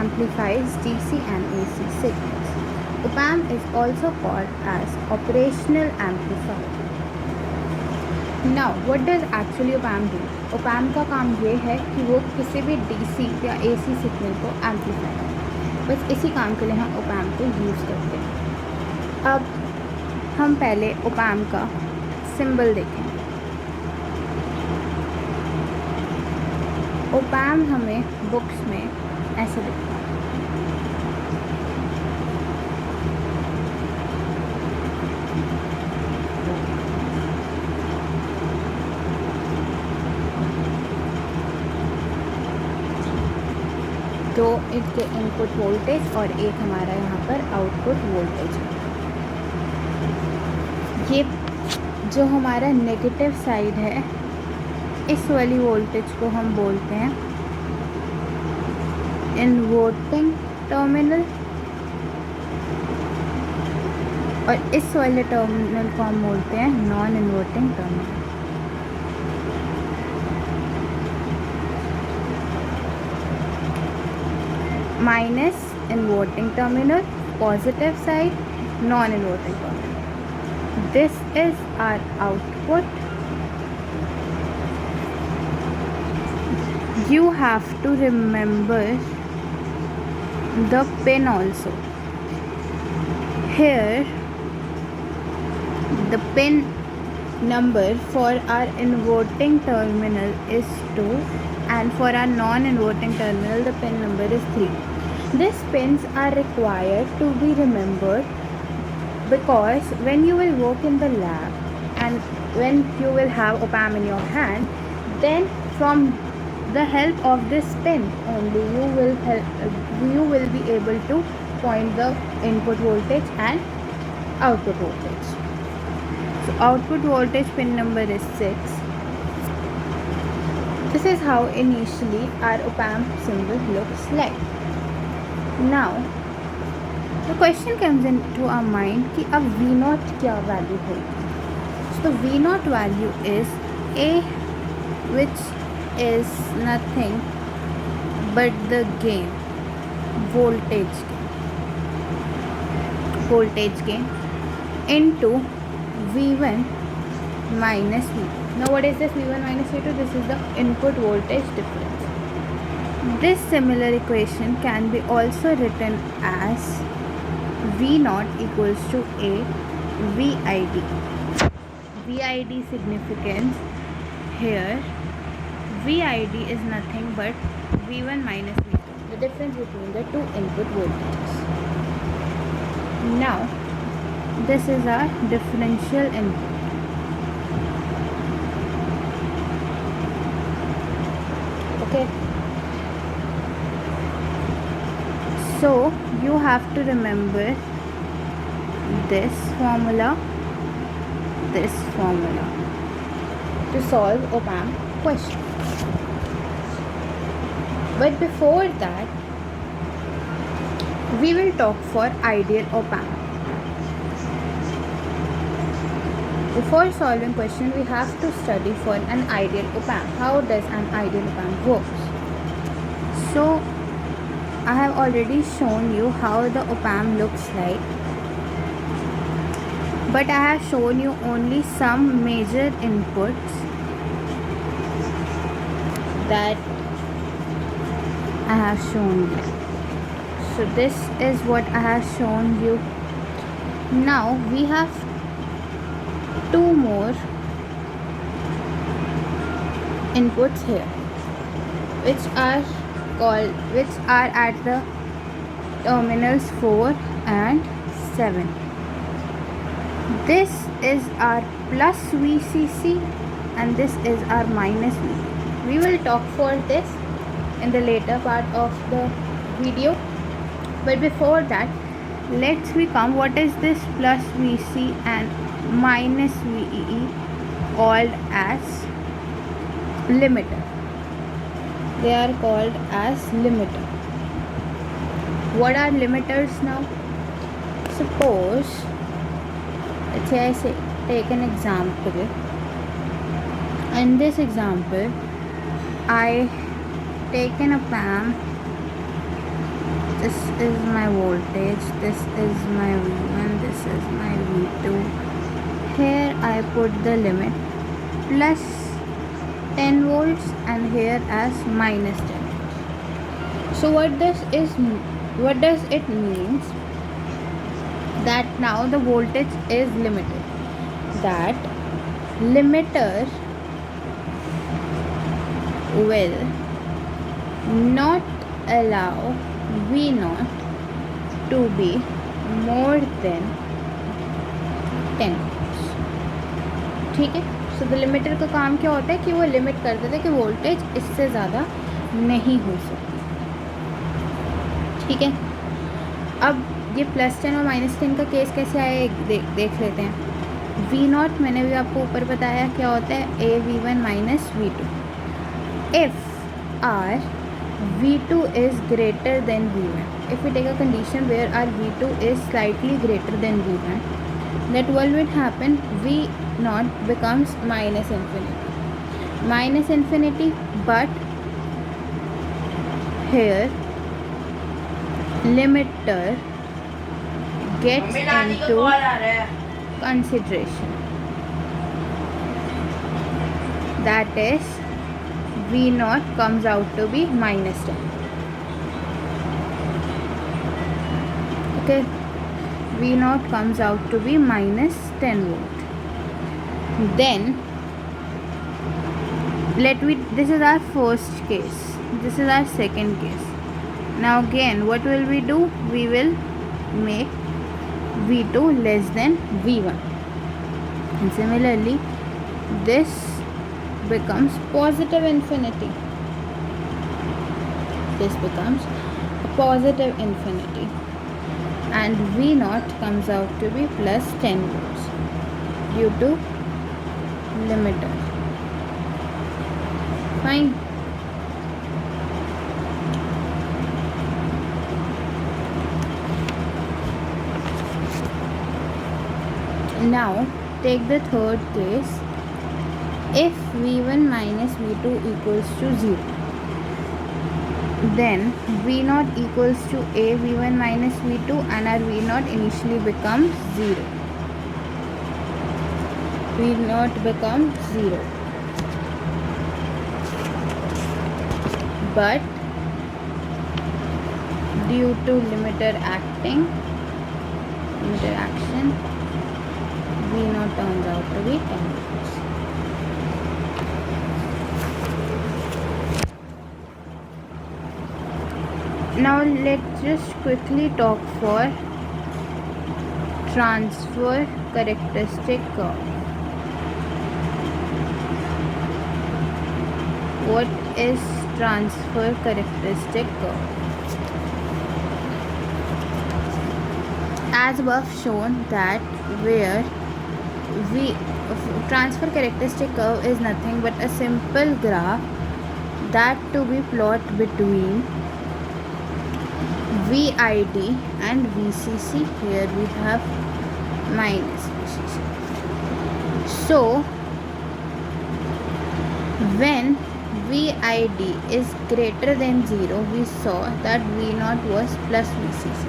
amplifies DC and AC signals. Opamp is also called as operational amplifier. Now, what does actually opamp do? opamp का काम ये है कि वो किसी भी DC या AC सिग्नल को एम्पलीफाई करे. बस इसी काम के लिए हम opamp को यूज़ करते हैं. अब हम पहले opamp का सिंबल देखें. opamp हमें बुक्स में ऐसे दिखता है. तो इसके इनपुट वोल्टेज और एक हमारा यहाँ पर आउटपुट वोल्टेज है. ये जो हमारा नेगेटिव साइड है, इस वाली वोल्टेज को हम बोलते हैं इनवर्टिंग टर्मिनल, और इस वाले टर्मिनल को हम बोलते हैं non inverting terminal. Minus inverting terminal, positive side non inverting terminal. This is our output. You have to remember the pin also. Here the pin number for our inverting terminal is 2, and for our non-inverting terminal the pin number is 3. These pins are required to be remembered because when you will work in the lab and when you will have opamp in your hand, then from the help of this pin only you will be able to point the input voltage and output voltage. So output voltage pin number is 6. This is how initially our opamp symbol looks like. Now the question comes into our mind कि अब V0 क्या value होगी. So V0 value is A, which is nothing but the gain, voltage gain into V1 minus V2. Now what is this V1 minus V2? This is the input voltage difference. This similar equation can be also written as V0 equals to A VID. VID significance here. VID is nothing but V1 minus V2, the difference between the two input voltages. Now, this is our differential input. Okay. So, you have to remember this formula to solve opamp question. But before that, we will talk for ideal opamp. Before solving question, we have to study for an ideal opamp. How does an ideal opamp work? So, I have already shown you how the opamp looks like. But I have shown you only some major inputs that I have shown you. So this is what I have shown you. Now we have two more inputs here, which are at the terminals 4 and 7. This is our plus VCC and this is our minus VCC. We will talk for this in the later part of the video, but before that, let's become what is this plus VC and minus VEE called as limiter. They are called as limiter. What are limiters now? Suppose, let's say I take an example. In this example, I take an opamp this is my voltage, this is my V1, this is my V2. Here I put the limit plus 10 volts and here as minus 10 volts. So what does it means? That now the voltage is limited. That limiter will not allow V0 to be more than 10 volts. ठीक है. So the limiter का काम क्या होता है कि वो limit कर देता है कि वोल्टेज इससे ज़्यादा नहीं हो सकती. ठीक है. अब ये +10 और -10 का केस कैसे आया देख लेते हैं. V0 मैंने भी आपको ऊपर बताया क्या होता है, AV1 - V2. If R V2 is greater than V1, if we take a condition where our V2 is slightly greater than V1, that what will happen, V0 becomes minus infinity, but here limiter gets into consideration. That is, V0 comes out to be -10. Okay, V0 comes out to be -10 volt. Then this is our first case, this is our second case. Now again what will we do? We will make V2 less than V1, and similarly this becomes positive infinity. This becomes a positive infinity, and V0 comes out to be plus 10 volts due to limiter. Fine. Now take the third case. If V1 minus V2 equals to 0, then V0 equals to A V1 minus V2, and our V0 initially becomes 0. V0 becomes 0. But due to limiter action, V0 turns out to be 10 volts. Now let's just quickly talk for transfer characteristic curve. What is transfer characteristic curve? As above shown, that where transfer characteristic curve is nothing but a simple graph that to be plotted between VID and VCC. Here we have minus VCC. So when VID is greater than 0, we saw that V0 was plus VCC.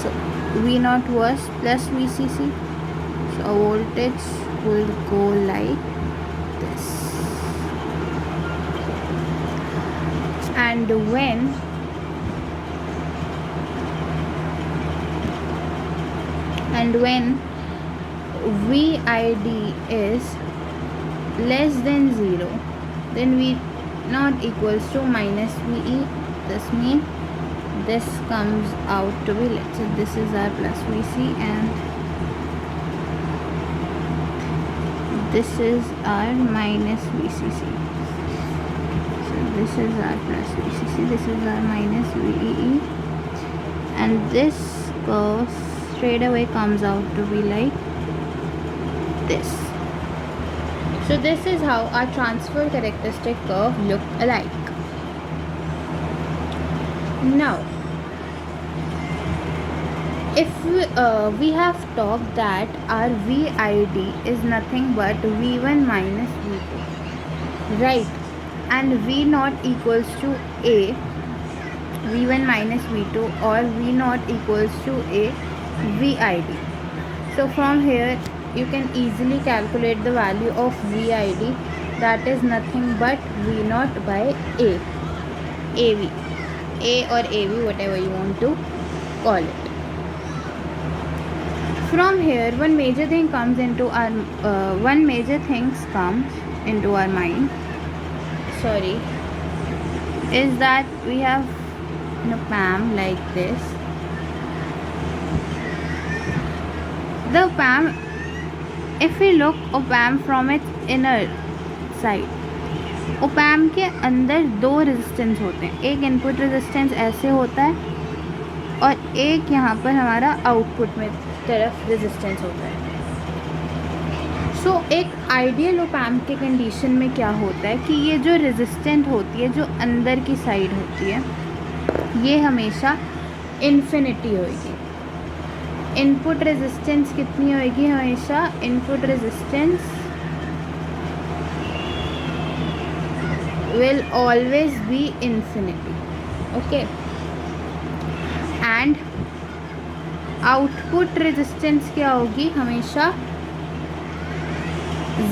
So V0 was plus VCC. So our voltage will go like this. And when VID is less than 0, then V0 equals to minus VE. This means this comes out to be, let's say this is our plus VC and this is our minus VCC. So this is our plus VCC, this is our minus VEE, and this curve straight away comes out to be like this. So this is how our transfer characteristic curve look alike. Now if we have talked that our VID is nothing but V1 minus V2, right, and V0 equals to A v1 minus v2 or v0 equals to a vid. So from here you can easily calculate the value of vid, that is nothing but v0 by a, av, a or av, whatever you want to call it. From here one major thing comes into our mind, is that we have an opamp like this. The opamp, if we look opamp from its inner side, opamp के अंदर दो resistance होते हैं, एक input resistance ऐसे होता है और एक यहाँ पर हमारा आउटपुट में तरफ रेजिस्टेंस होता है. सो एक आइडियल opamp के कंडीशन में क्या होता है कि ये जो रेजिस्टेंट होती है, जो अंदर की साइड होती है, ये हमेशा इन्फिनिटी होगी. इनपुट रेजिस्टेंस कितनी होगी? हमेशा input resistance will always be infinity. Okay. And output resistance क्या होगी? हमेशा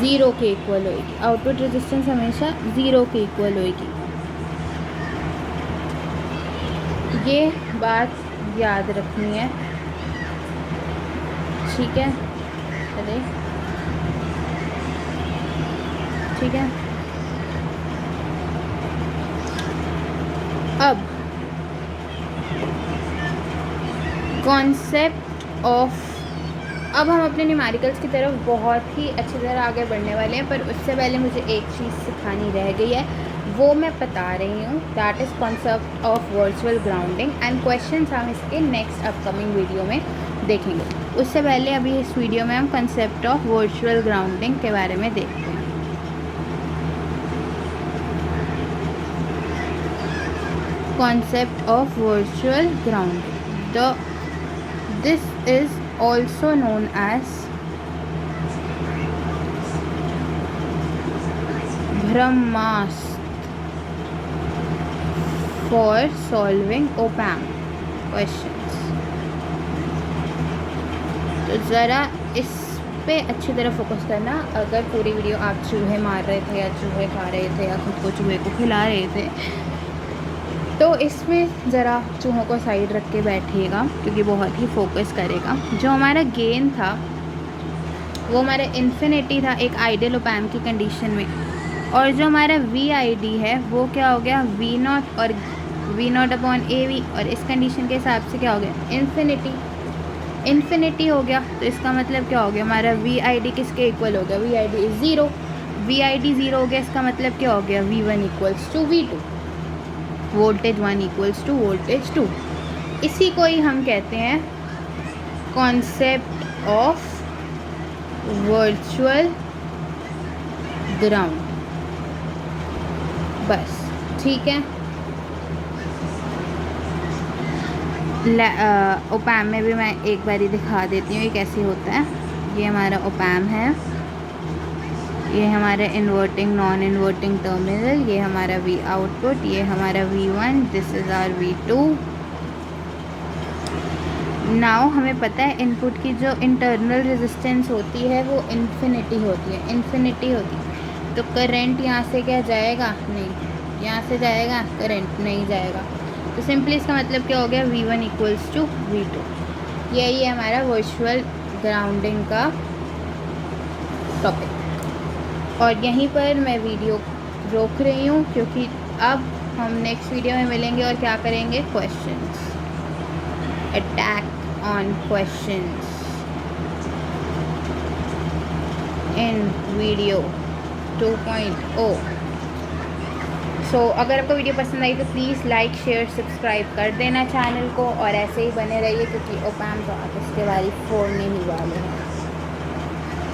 ज़ीरो के इक्वल होगी. आउटपुट रेजिस्टेंस हमेशा ज़ीरो के इक्वल होगी. ये बात याद रखनी है, ठीक है? अरे ठीक है. अब कॉन्सेप्ट ऑफ, अब हम अपने न्यूमेरिकल्स की तरफ बहुत ही अच्छी तरह आगे बढ़ने वाले हैं, पर उससे पहले मुझे एक चीज़ सिखानी रह गई है, वो मैं बता रही हूँ. That is concept of virtual grounding and questions हम इसके नेक्स्ट अपकमिंग वीडियो में देखेंगे. उससे पहले अभी इस वीडियो में हम कॉन्सेप्ट ऑफ वर्चुअल ग्राउंडिंग के बारे में देखते हैं. Concept of virtual grounding, this is also known as Brahmastra for solving opamp questions. तो ज़रा इस पे अच्छी तरह फोकस करना. अगर पूरी वीडियो आप चूहे मार रहे थे या चूहे खा रहे थे या खुद को चूहे को खिला रहे थे, तो इसमें ज़रा चूहों को साइड रख के बैठिएगा, क्योंकि बहुत ही फोकस करेगा. जो हमारा गेन था वो हमारा इन्फिनिटी था एक आइडियल opamp की कंडीशन में, और जो हमारा VID है वो क्या हो गया? V0 और V0 अपॉन AV, और इस कंडीशन के हिसाब से क्या हो गया? इन्फिनिटी हो गया. तो इसका मतलब क्या हो गया? हमारा VID किसके इक्वल हो गया? VID is zero. VID zero हो गया, इसका मतलब क्या हो गया? V1 equals to V2, voltage 1 equals to voltage 2. इसी को ही हम कहते हैं कॉन्सेप्ट ऑफ वर्चुअल ग्राउंड. बस ठीक है. opamp में भी मैं एक बारी दिखा देती हूँ ये कैसे होता है. ये हमारा opamp है, ये हमारा इन्वर्टिंग नॉन इन्वर्टिंग टर्मिनल, ये हमारा V आउटपुट, ये हमारा V1, this is our V2. Now हमें पता है इनपुट की जो इंटरनल रेजिस्टेंस होती है वो इन्फिनिटी होती है. तो करंट यहाँ से क्या जाएगा? नहीं. यहाँ से जाएगा करंट? नहीं जाएगा. तो सिंपली इसका मतलब क्या हो गया? V1 equals to V2. यही है हमारा वर्चुअल ग्राउंडिंग का टॉपिक. और यहीं पर मैं वीडियो रोक रही हूँ, क्योंकि अब हम नेक्स्ट वीडियो में मिलेंगे और क्या करेंगे? Questions, attack on questions in video 2.0. सो अगर आपको वीडियो पसंद आई तो प्लीज़ लाइक शेयर सब्सक्राइब कर देना चैनल को, और ऐसे ही बने रहिए, क्योंकि opamp तो आप इसके बारे फोड़ने ही वाले हैं.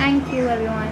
Thank you everyone.